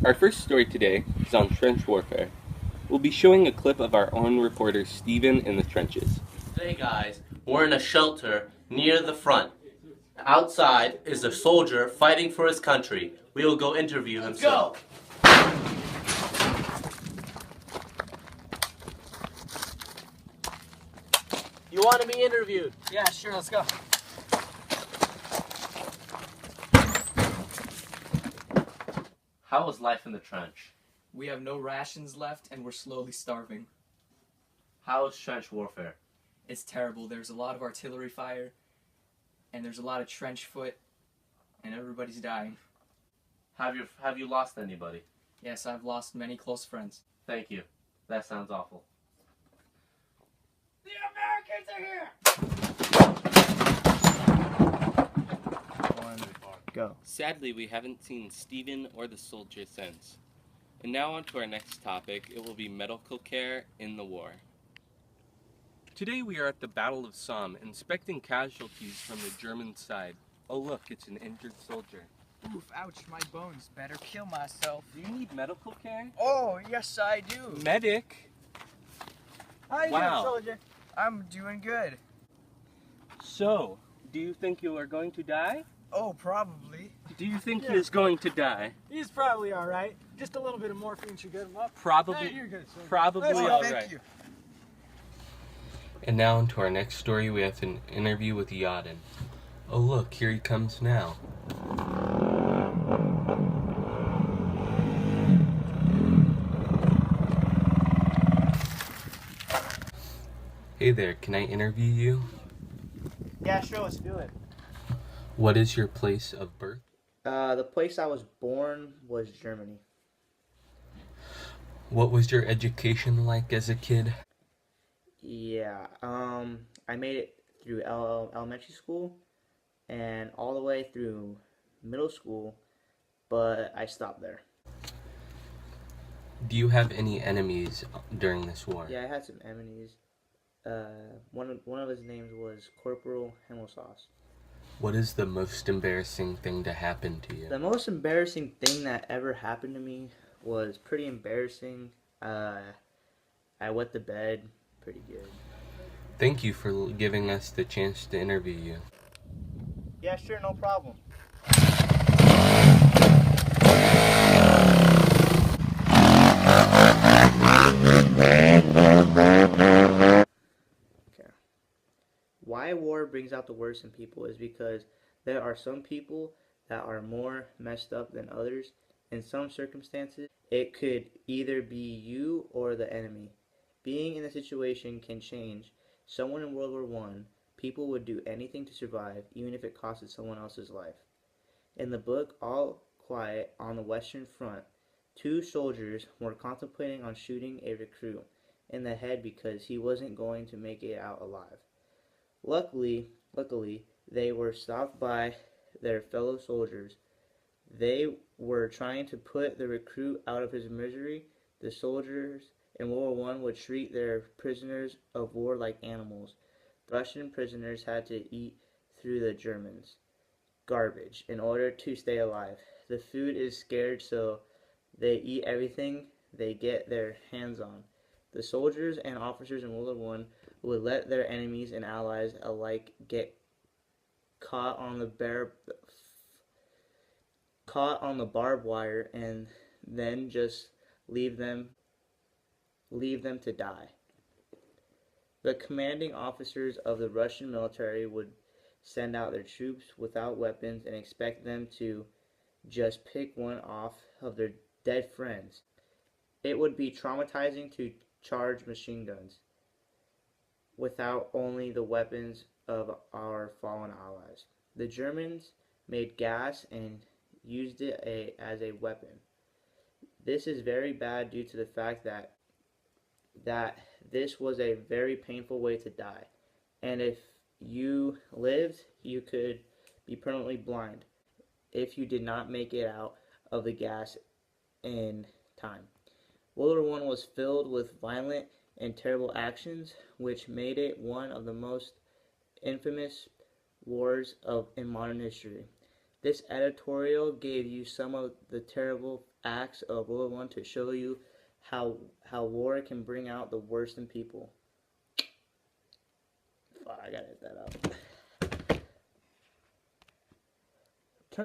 Our first story today is on trench warfare. We'll be showing a clip of our own reporter Steven in the trenches. Today, guys, we're in a shelter near the front. Outside is a soldier fighting for his country. We will go interview him. Let's go! You want to be interviewed? Yeah, sure, let's go. How was life in the trench? We have no rations left and we're slowly starving. How is trench warfare? It's terrible. There's a lot of artillery fire and there's a lot of trench foot and everybody's dying. Have you lost anybody? Yes, I've lost many close friends. Thank you. That sounds awful. The Americans are here! Go. Sadly, we haven't seen Steven or the soldier since. And now on to our next topic. It will be medical care in the war. Today we are at the Battle of Somme, inspecting casualties from the German side. Oh look, it's an injured soldier. Oof, ouch, my bones. Better kill myself. Do you need medical care? Oh, yes I do. Medic? How you Wow. doing, soldier? I'm doing good. So, do you think you are going to die? Oh, probably. Do you think he is going to die? He's probably all right. Just a little bit of morphine should get him up. Probably. Hey, you're good, soldier. Probably Oh, all thank right. you. And now into our next story, we have an interview with Yadin. Oh look, here he comes now. Hey there, can I interview you? Yeah, sure, let's do it. What is your place of birth? The place I was born was Germany. What was your education like as a kid? Yeah, I made it through elementary school and all the way through middle school, but I stopped there. Do you have any enemies during this war? Yeah, I had some enemies. One of his names was Corporal Himmelsoss. What is the most embarrassing thing to happen to you? The most embarrassing thing that ever happened to me was pretty embarrassing. I wet the bed pretty good. Thank you for giving us the chance to interview you. Yeah, sure, no problem. Okay. Why war brings out the worst in people is because there are some people that are more messed up than others. In some circumstances, it could either be you or the enemy. Being in a situation can change. Someone in World War One, people would do anything to survive, even if it costed someone else's life. In the book All Quiet on the Western Front, two soldiers were contemplating on shooting a recruit in the head because he wasn't going to make it out alive. Luckily, they were stopped by their fellow soldiers. They were trying to put the recruit out of his misery. The soldiers in World War I would treat their prisoners of war like animals. Russian prisoners had to eat through the Germans' garbage in order to stay alive. The food is scarce, so they eat everything they get their hands on. The soldiers and officers in World War I would let their enemies and allies alike get caught on the barbed wire and then just leave them to die. The commanding officers of the Russian military would send out their troops without weapons and expect them to just pick one off of their dead friends. It would be traumatizing to charge machine guns without only the weapons of our fallen allies. The Germans made gas and used it as a weapon. This is very bad due to the fact that this was a very painful way to die. And if you lived, you could be permanently blind if you did not make it out of the gas in time. World War I was filled with violent and terrible actions, which made it one of the most infamous wars in modern history. This editorial gave you some of the terrible acts of World War I to show you how war can bring out the worst in people. Fuck, I gotta hit that up.